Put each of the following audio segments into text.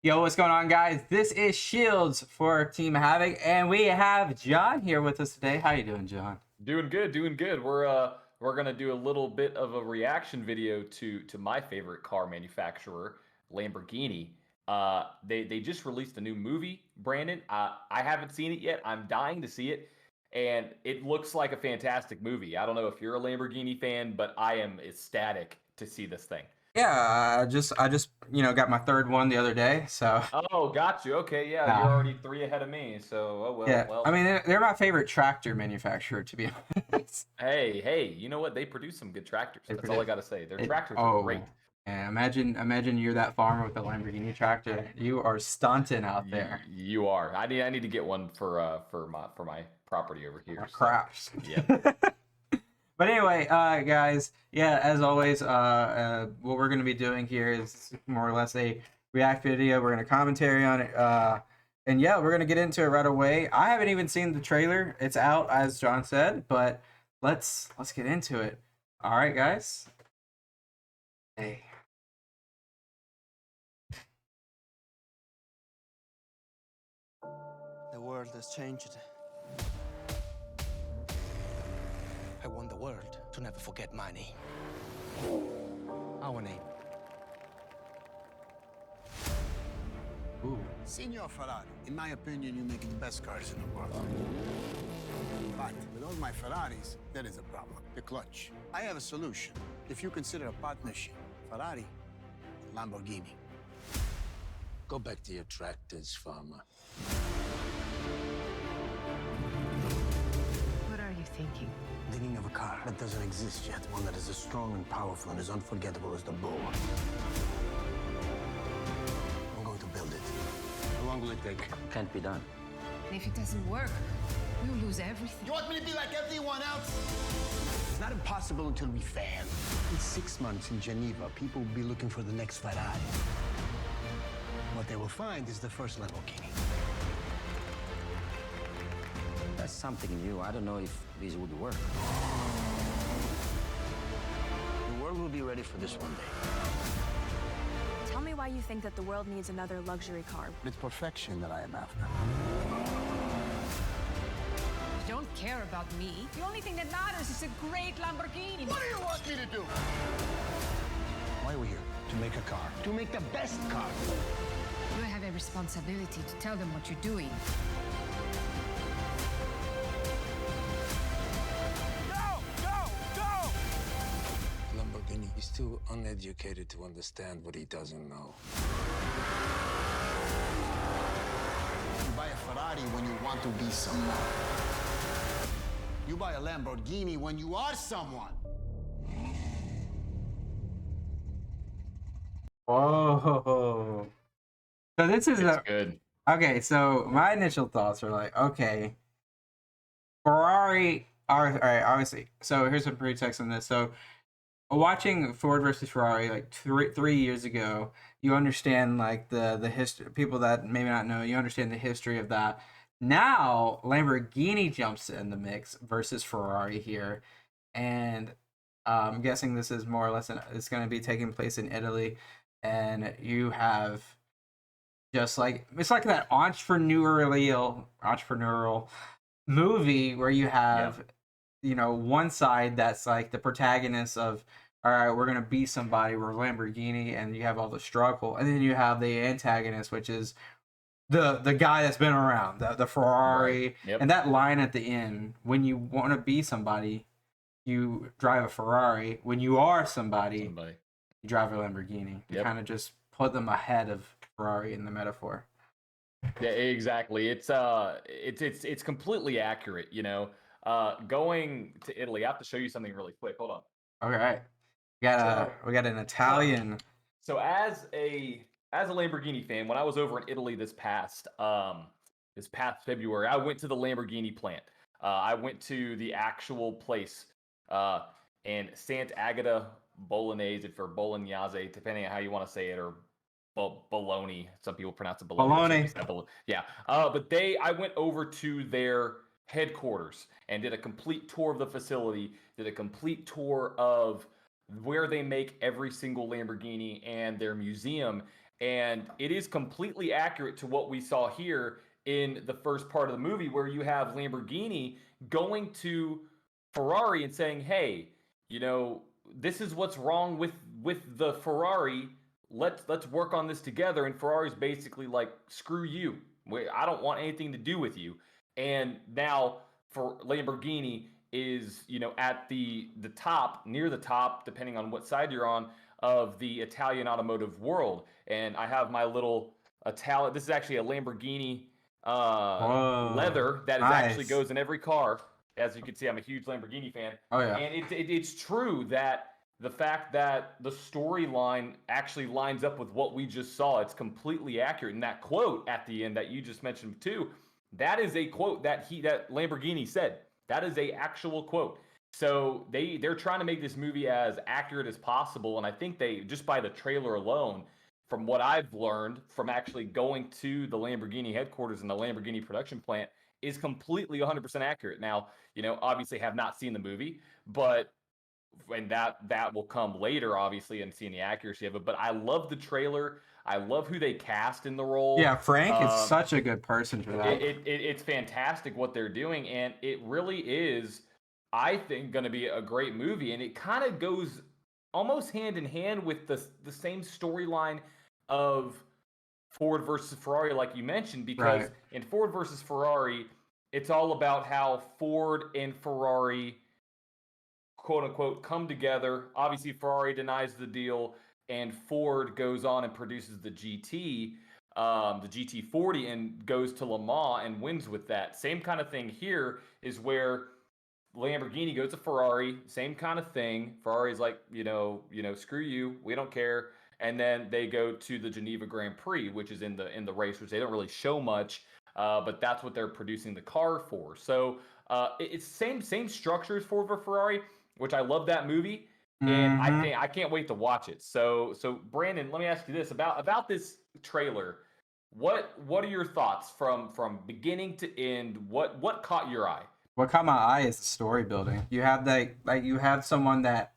Yo, what's going on, guys? This is Shields for Team Havoc, and we have John here with us today. How you doing, John? Doing good, doing good. We're gonna do a little bit of a reaction video to my favorite car manufacturer, Lamborghini. They just released a new movie, Brandon. I haven't seen it yet. I'm dying to see it, and it looks like a fantastic movie. I don't know if you're a Lamborghini fan, but I am ecstatic to see this thing. Yeah, I just got my third one the other day. So Oh, got you. Okay, yeah, you're yeah, already three ahead of me. So, oh well, yeah. I well. mean, they're my favorite tractor manufacturer, to be honest. Hey, you know what? They produce some good tractors. They That's all I produce gotta say. Their it. tractors are great. Oh, yeah. Imagine you're that farmer with a Lamborghini tractor. You are stunting out there. You are. I need to get one for my property over here. So, Craps. yep. But anyway, guys, yeah, as always, what we're going to be doing here is more or less a react video. We're going to commentary on it. And yeah, we're going to get into it right away. I haven't even seen the trailer. It's out, as John said, but let's get into it. All right, guys. Hey. The world has changed. I want the world to never forget my name. Our name. Ooh. Signor Ferrari, in my opinion, you make the best cars in the world. But with all my Ferraris, there is a problem. The clutch. I have a solution. If you consider a partnership, Ferrari, Lamborghini. Go back to your tractors, farmer. What are you thinking? Thinking of a car that doesn't exist yet. One that is as strong and powerful and as unforgettable as the bull. I'm going to build it. How long will it take? Can't be done. And if it doesn't work, we'll lose everything. You want me to be like everyone else? It's not impossible until we fail. In 6 months in Geneva, people will be looking for the next Ferrari. What they will find is the first Lamborghini. That's something new. I don't know if this would work. The world will be ready for this one day. Tell me why you think that the world needs another luxury car. It's perfection that I am after. You don't care about me. The only thing that matters is a great Lamborghini. What do you want me to do? Why are we here? To make a car. To make the best car. You have a responsibility to tell them what you're doing. Lamborghini is too uneducated to understand what he doesn't know. You buy a Ferrari when you want to be someone. You buy a Lamborghini when you are someone. Whoa. So this is It's good. okay. So my initial thoughts are like, okay, Ferrari. All right, obviously. So here's some pretext on this. So watching Ford versus Ferrari like three years ago, you understand like the history. People that maybe not know, you understand the history of that. Now Lamborghini jumps in the mix versus Ferrari here, and I'm guessing this is more or less it's going to be taking place in Italy, and you have just like it's like that entrepreneurial movie where you have one side that's like the protagonist of, all right, we're gonna be somebody, we're Lamborghini, and you have all the struggle, and then you have the antagonist, which is the guy that's been around, the Ferrari. Right. Yep. And that line at the end, when you want to be somebody, you drive a Ferrari. When you are somebody, you drive a Lamborghini. You Yep. kind of just put them ahead of Ferrari in the metaphor. Yeah, exactly. It's completely accurate. Going to Italy. I have to show you something really quick. Hold on. All right, we got an Italian. So as a Lamborghini fan, when I was over in Italy this past February, I went to the Lamborghini plant. I went to the actual place, in Sant'Agata Bolognese for Bolognese, depending on how you want to say it, or Bologna. Some people pronounce it Bologna. Bologna. Yeah. But I went over to their headquarters and did a complete tour of the facility, did a complete tour of where they make every single Lamborghini and their museum. And it is completely accurate to what we saw here in the first part of the movie, where you have Lamborghini going to Ferrari and saying, "Hey, this is what's wrong with the Ferrari. Let's work on this together." And Ferrari's basically like, "Screw you. I don't want anything to do with you." And now for Lamborghini is, at the top, near the top, depending on what side you're on, of the Italian automotive world. And I have my little Italian. This is actually a Lamborghini Whoa, leather that is actually nice. goes in every car. As you can see, I'm a huge Lamborghini fan, Oh yeah. and it's true that the fact that the storyline actually lines up with what we just saw, it's completely accurate. And that quote at the end that you just mentioned too, that is a quote that Lamborghini said. That is a actual quote. So they're trying to make this movie as accurate as possible, and I think they, just by the trailer alone, from what I've learned from actually going to the Lamborghini headquarters and the Lamborghini production plant, is completely 100% accurate. Now, obviously have not seen the movie, but and that will come later, obviously, and seeing the accuracy of it. But I love the trailer. I love who they cast in the role. Yeah, Frank is such a good person for that. It's fantastic what they're doing, and it really is, I think, going to be a great movie. And it kind of goes almost hand in hand with the same storyline of Ford versus Ferrari, like you mentioned, because Right. in Ford versus Ferrari, it's all about how Ford and Ferrari, quote unquote, come together. Obviously, Ferrari denies the deal, and Ford goes on and produces the GT40, and goes to Le Mans and wins with that. Same kind of thing here is where Lamborghini goes to Ferrari, same kind of thing. Ferrari's like, screw you, we don't care. And then they go to the Geneva Grand Prix, which is in the race, which they don't really show much, but that's what they're producing the car for. So it's same structure as Ford for Ferrari, which I love that movie, and Mm-hmm. I can't wait to watch it. So Brandon, let me ask you this about this trailer. What are your thoughts from beginning to end? What caught your eye? What caught my eye is the story building. You have like you have someone that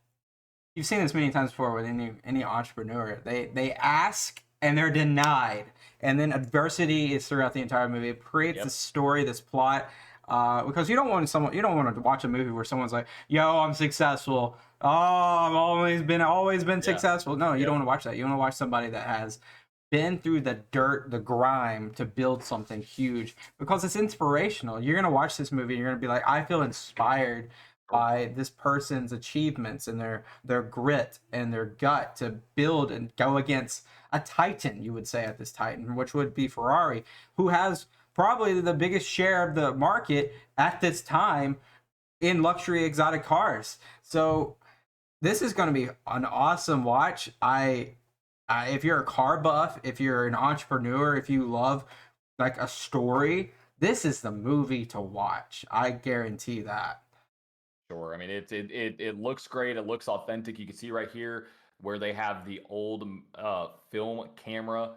you've seen this many times before with any entrepreneur. They ask and they're denied, and then adversity is throughout the entire movie. It creates this Yep. story, this plot. Because you don't want to watch a movie where someone's like, "Yo, I'm successful. Oh, I've always been Yeah. successful." No, you don't Yep. want to watch that. You want to watch somebody that has been through the dirt, the grime to build something huge, because it's inspirational. You're gonna watch this movie, and you're gonna be like, I feel inspired by this person's achievements and their grit and their gut to build and go against a titan, you would say, at this titan, which would be Ferrari, who has probably the biggest share of the market at this time in luxury exotic cars. So this is going to be an awesome watch. If you're a car buff, if you're an entrepreneur, if you love like a story, this is the movie to watch. I guarantee that. Sure. I mean, it looks great. It looks authentic. You can see right here where they have the old film camera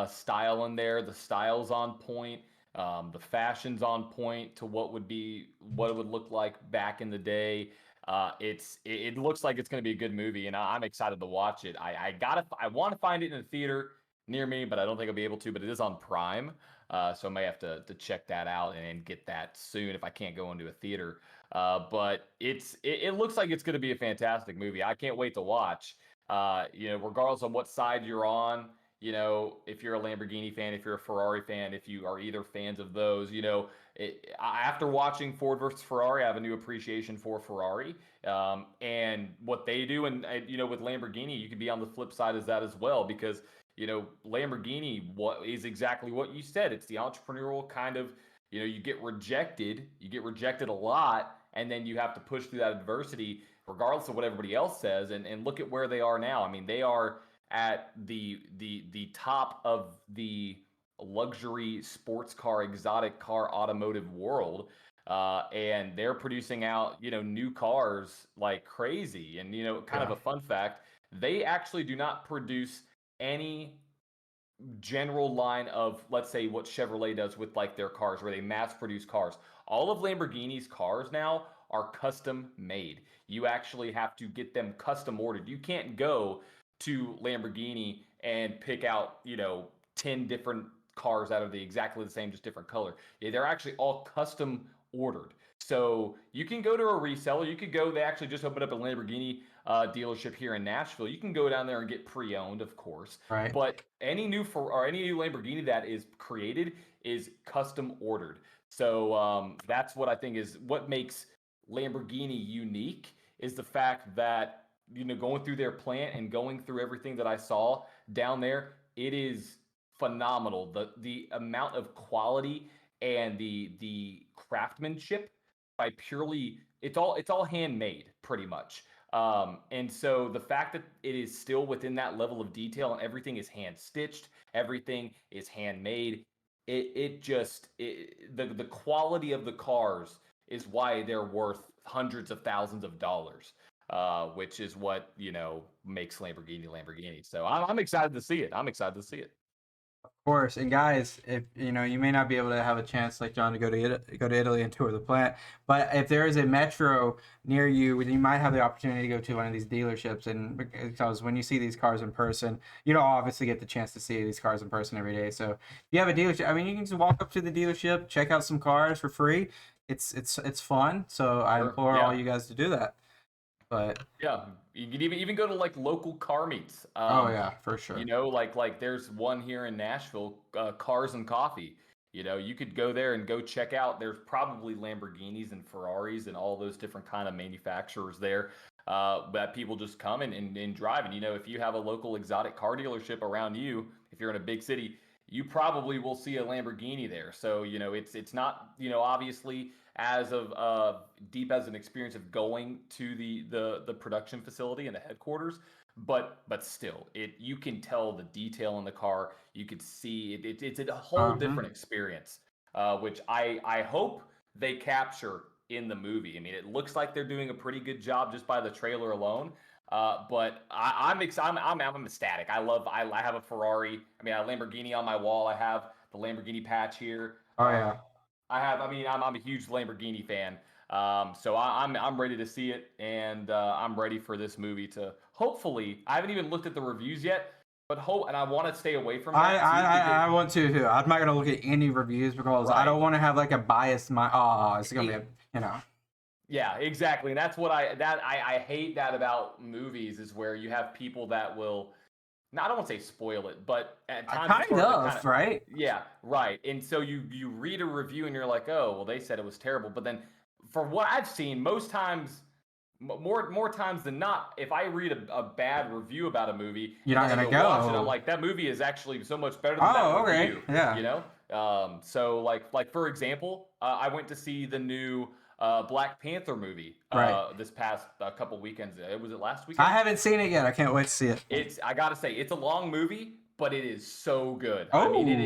style in there. The style's on point. The fashion's on point to what it would look like back in the day. It looks like it's going to be a good movie, and I'm excited to watch it. I want to find it in a theater near me, but I don't think I'll be able to. But it is on Prime, so I may have to check that out and get that soon if I can't go into a theater. But it looks like it's going to be a fantastic movie. I can't wait to watch. Regardless of what side you're on, if you're a Lamborghini fan, if you're a Ferrari fan, if you are either fans of those, after watching Ford versus Ferrari, I have a new appreciation for Ferrari, and what they do. And with Lamborghini, you could be on the flip side as that as well, because Lamborghini, what is exactly what you said. It's the entrepreneurial kind of, you get rejected a lot, and then you have to push through that adversity regardless of what everybody else says. And look at where they are now. I mean, they are at the top of the luxury sports car, exotic car, automotive world. And they're producing out, new cars like crazy. And, kind of Yeah. a fun fact, they actually do not produce any general line of, let's say, what Chevrolet does with like their cars, where they mass produce cars. All of Lamborghini's cars now are custom made. You actually have to get them custom ordered. You can't go to Lamborghini and pick out, 10 different cars out of exactly the same, just different color. Yeah, they're actually all custom ordered. So you can go to a reseller. You could go. They actually just opened up a Lamborghini dealership here in Nashville. You can go down there and get pre-owned, of course. Right. But any new Lamborghini that is created is custom ordered. So that's what I think is what makes Lamborghini unique, is the fact that, going through their plant and going through everything that I saw down there, it is phenomenal. The amount of quality and the craftsmanship, by purely, it's all handmade pretty much. And so the fact that it is still within that level of detail and everything is hand stitched, everything is handmade, the quality of the cars is why they're worth hundreds of thousands of dollars, which is what, makes Lamborghini Lamborghini. So I'm excited to see it. I'm excited to see it. Of course. And guys, if you may not be able to have a chance like John to go to Italy and tour the plant, but if there is a metro near you, you might have the opportunity to go to one of these dealerships. And because when you see these cars in person, you don't obviously get the chance to see these cars in person every day. So if you have a dealership, I mean, you can just walk up to the dealership, check out some cars for free. It's fun. So I implore all you guys to do that. But yeah, you can even go to like local car meets. Oh yeah, for sure. Like there's one here in Nashville, Cars and Coffee. You could go there and go check out. There's probably Lamborghinis and Ferraris and all those different kind of manufacturers there, that people just come and drive. And if you have a local exotic car dealership around you, if you're in a big city, you probably will see a Lamborghini there. So it's not obviously as of deep as an experience of going to the production facility and the headquarters, but still, you can tell the detail in the car. You could see it's a whole different experience, which I hope they capture in the movie. I mean, it looks like they're doing a pretty good job just by the trailer alone. But I'm ecstatic. I have a Ferrari. I mean, a Lamborghini on my wall. I have the Lamborghini patch here. Oh yeah. I'm a huge Lamborghini fan. So I'm ready to see it, and I'm ready for this movie to hopefully. I haven't even looked at the reviews yet, but and I want to stay away from that. I want to too. I'm not gonna look at any reviews because I don't want to have like a biased mind. Oh, it's gonna be Yeah, exactly, and that's what I hate that about movies, is where you have people that will. Now, I don't want to say spoil it, but at times kind of, right? Yeah, right. And so you read a review and you're like, oh, well, they said it was terrible. But then, for what I've seen, most times, more times than not, if I read a bad review about a movie, you're not gonna go. Watch it, I'm like, that movie is actually so much better than that review. Yeah. So like for example, I went to see the new Black Panther movie this past couple weekends. Was it last weekend? I haven't seen it yet. I can't wait to see it. I gotta say, it's a long movie, but it is so good. Oh. I mean, it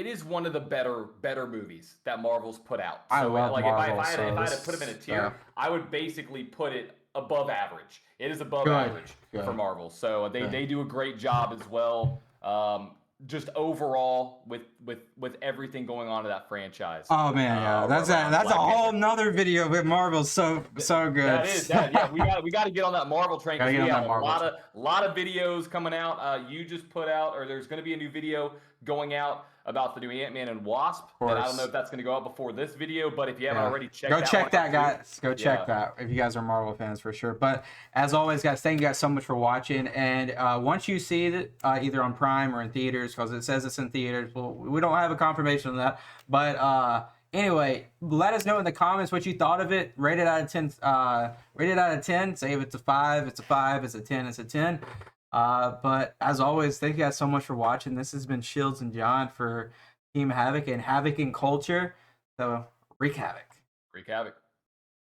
is one of the better movies that Marvel's put out. So I love Marvel. If I had to put them in a tier, I would basically put it above average. It is above average for Marvel. So they do a great job as well. Just overall with everything going on in that franchise. Oh man, yeah, that's a whole nother video with Marvel. So good. That is that. Yeah, we got to get on that Marvel train. Gotta get on that Marvel train. lot of videos coming out. You just put out, or there's going to be a new video going out about the new Ant-Man and Wasp. And I don't know if that's going to go out before this video, but if you haven't already checked go check that, guys. Go check that if you guys are Marvel fans for sure. But as always, guys, thank you guys so much for watching. And once you see it, either on Prime or in theaters, because it says it's in theaters, well, we don't have a confirmation of that. But anyway, let us know in the comments what you thought of it. Rate it out of 10. Rate it out of 10. Say if it's a 5, it's a 5. It's a 10, it's a 10. But as always, thank you guys so much for watching. This has been Shields and John for Team Havoc and Havoc in Culture. So, wreak havoc. Wreak havoc.